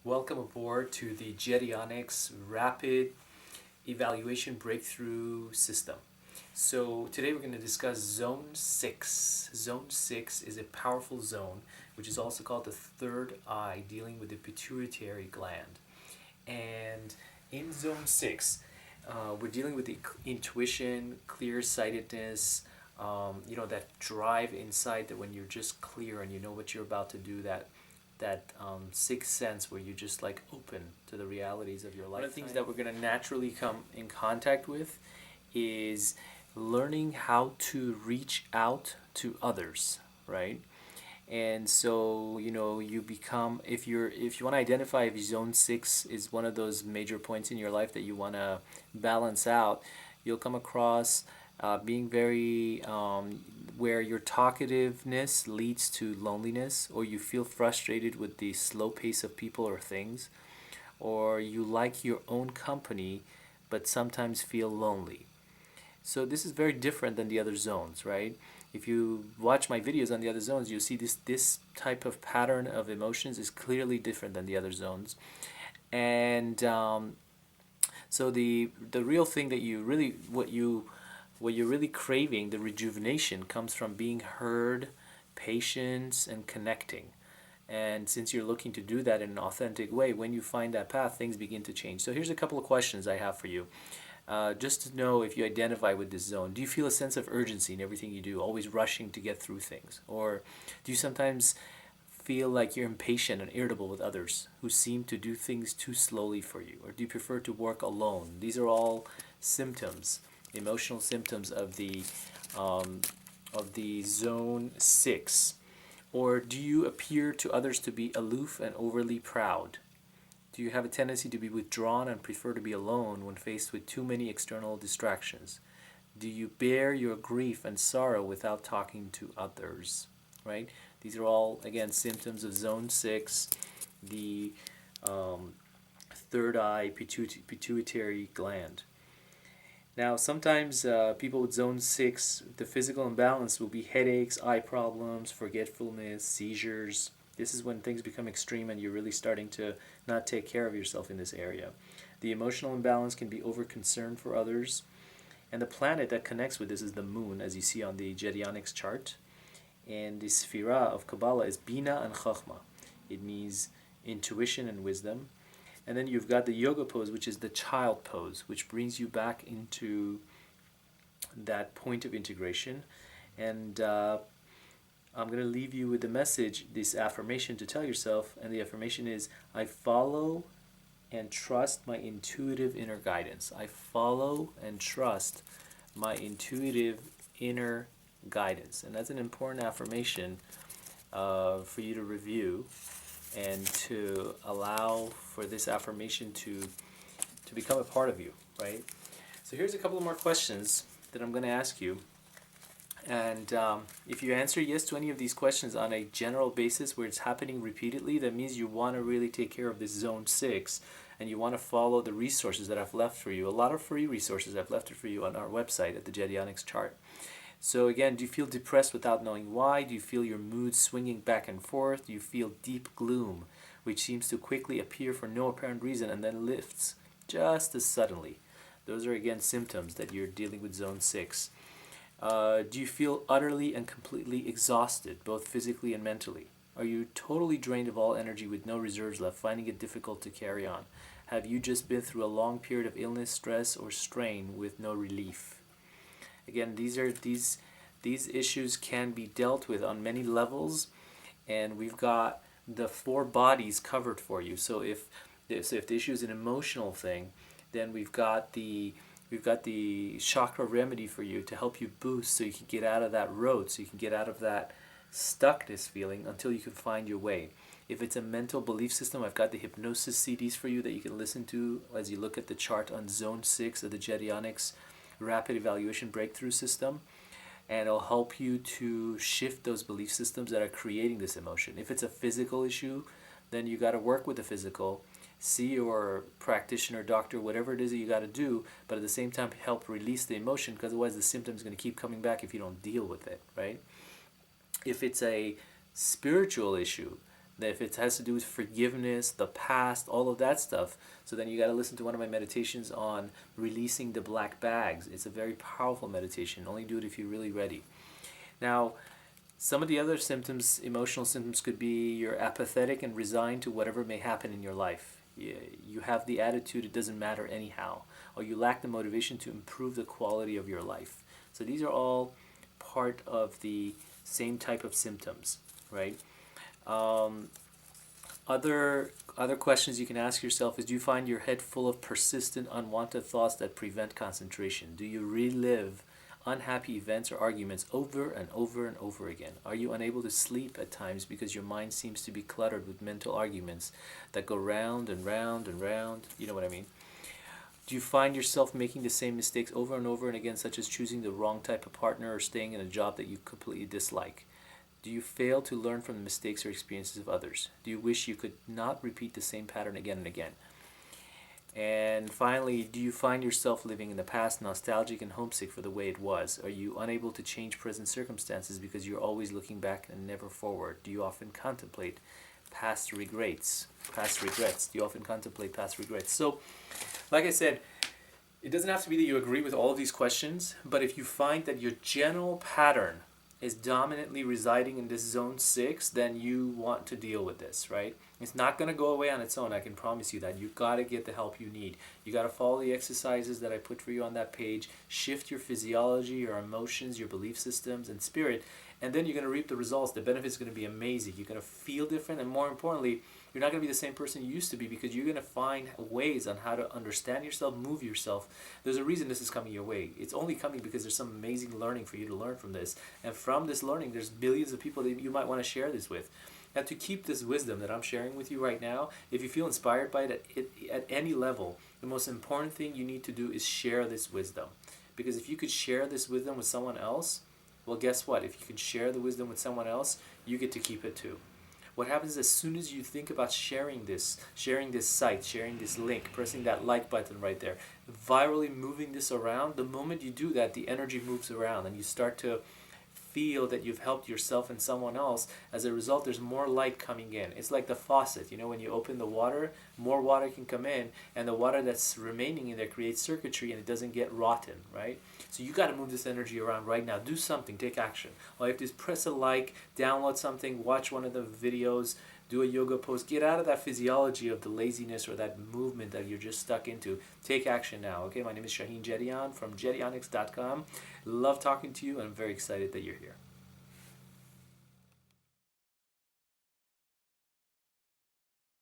Welcome aboard to the Jedianix Rapid Evaluation Breakthrough System. So today we're going to discuss Zone 6. Zone 6 is a powerful zone, which is also called the third eye, dealing with the pituitary gland. And in Zone 6, we're dealing with the intuition, clear-sightedness, that drive inside that when you're just clear and you know what you're about to do, that sixth sense where you just like open to the realities of your life. One of the things that we're going to naturally come in contact with is learning how to reach out to others, right? And so you become, if you want to identify if zone 6 is one of those major points in your life that you want to balance out, you'll come across being very where your talkativeness leads to loneliness, or you feel frustrated with the slow pace of people or things, or you like your own company but sometimes feel lonely. So this is very different than the other zones, right? If you watch my videos on the other zones, you'll see this type of pattern of emotions is clearly different than the other zones. And so the real thing that you really, what you're really craving, the rejuvenation, comes from being heard, patience, and connecting. And since you're looking to do that in an authentic way, when you find that path, things begin to change. So here's a couple of questions I have for you. Just to know if you identify with this zone. Do you feel a sense of urgency in everything you do, always rushing to get through things? Or do you sometimes feel like you're impatient and irritable with others who seem to do things too slowly for you? Or do you prefer to work alone? These are all symptoms, emotional symptoms of the zone 6. Or do you appear to others to be aloof and overly proud? Do you have a tendency to be withdrawn and prefer to be alone when faced with too many external distractions? Do you bear your grief and sorrow without talking to others? Right? These are all, again, symptoms of zone 6, the third eye pituitary gland. Now, sometimes people with zone 6, the physical imbalance will be headaches, eye problems, forgetfulness, seizures. This is when things become extreme and you're really starting to not take care of yourself in this area. The emotional imbalance can be over-concern for others. And the planet that connects with this is the moon, as you see on the Jedianix chart. And the Sphira of Kabbalah is Bina and Chachma. It means intuition and wisdom. And then you've got the yoga pose, which is the child pose, which brings you back into that point of integration. And I'm going to leave you with the message, this affirmation to tell yourself, and the affirmation is, I follow and trust my intuitive inner guidance. I follow and trust my intuitive inner guidance. And that's an important affirmation for you to review and to allow for this affirmation to become a part of you, right? So here's a couple of more questions that I'm going to ask you. And if you answer yes to any of these questions on a general basis where it's happening repeatedly, that means you want to really take care of this zone 6 and you want to follow the resources that I've left for you. A lot of free resources I've left for you on our website at the Jedianix chart. So again, do you feel depressed without knowing why? Do you feel your mood swinging back and forth? Do you feel deep gloom, which seems to quickly appear for no apparent reason and then lifts just as suddenly? Those are again symptoms that you're dealing with zone 6. Do you feel utterly and completely exhausted, both physically and mentally? Are you totally drained of all energy with no reserves left, finding it difficult to carry on? Have you just been through a long period of illness, stress, or strain with no relief? Again, these issues can be dealt with on many levels, and we've got the 4 bodies covered for you. So if the issue is an emotional thing, then we've got the chakra remedy for you to help you boost so you can get out of that road, so you can get out of that stuckness feeling until you can find your way. If it's a mental belief system, I've got the hypnosis CDs for you that you can listen to as you look at the chart on zone 6 of the Jedianix Rapid Evaluation Breakthrough System. And it'll help you to shift those belief systems that are creating this emotion. If it's a physical issue, then you got to work with the physical, see your practitioner, doctor, whatever it is that you got to do, but at the same time help release the emotion, because otherwise the symptom's going to keep coming back if you don't deal with it, right? If it's a spiritual issue, If it has to do with forgiveness, the past, all of that stuff, so then you got to listen to one of my meditations on releasing the black bags. It's a very powerful meditation. Only do it if you're really ready. Now, some of the other symptoms, emotional symptoms, could be you're apathetic and resigned to whatever may happen in your life. You have the attitude it doesn't matter anyhow, or you lack the motivation to improve the quality of your life. So these are all part of the same type of symptoms, right? Um, other questions you can ask yourself is: do you find your head full of persistent, unwanted thoughts that prevent concentration? Do you relive unhappy events or arguments over and over and over again? Are you unable to sleep at times because your mind seems to be cluttered with mental arguments that go round and round and round? You know what I mean? Do you find yourself making the same mistakes over and over and again, such as choosing the wrong type of partner or staying in a job that you completely dislike? Do you fail to learn from the mistakes or experiences of others? Do you wish you could not repeat the same pattern again and again? And finally, do you find yourself living in the past, nostalgic and homesick for the way it was? Are you unable to change present circumstances because you're always looking back and never forward? Do you often contemplate past regrets? Past regrets. Do you often contemplate past regrets? So, like I said, it doesn't have to be that you agree with all of these questions, but if you find that your general pattern is dominantly residing in this zone 6, then you want to deal with this, right? It's not going to go away on its own. I can promise you that. You got to get the help you need. You got to follow the exercises that I put for you on that page. Shift your physiology, your emotions, your belief systems, and spirit. And then you're going to reap the results. The benefits are going to be amazing. You're going to feel different. And more importantly, you're not going to be the same person you used to be, because you're going to find ways on how to understand yourself, move yourself. There's a reason this is coming your way. It's only coming because there's some amazing learning for you to learn from this. And from this learning, there's billions of people that you might want to share this with. Now, to keep this wisdom that I'm sharing with you right now, if you feel inspired by it at any level, the most important thing you need to do is share this wisdom. Because if you could share this wisdom with someone else, well, guess what? If you can share the wisdom with someone else, you get to keep it too. What happens is, as soon as you think about sharing this site, sharing this link, pressing that like button right there, virally moving this around, the moment you do that, the energy moves around and you start to feel that you've helped yourself and someone else. As a result, there's more light coming in. It's like the faucet. You know, when you open the water, more water can come in, and the water that's remaining in there creates circuitry and it doesn't get rotten, right? So you got to move this energy around right now. Do something. Take action. All you have to do is press a like, download something, watch one of the videos, do a yoga pose. Get out of that physiology of the laziness or that movement that you're just stuck into. Take action now. Okay, my name is Shaheen Jedian from Jedianix.com. Love talking to you, and I'm very excited that you're here.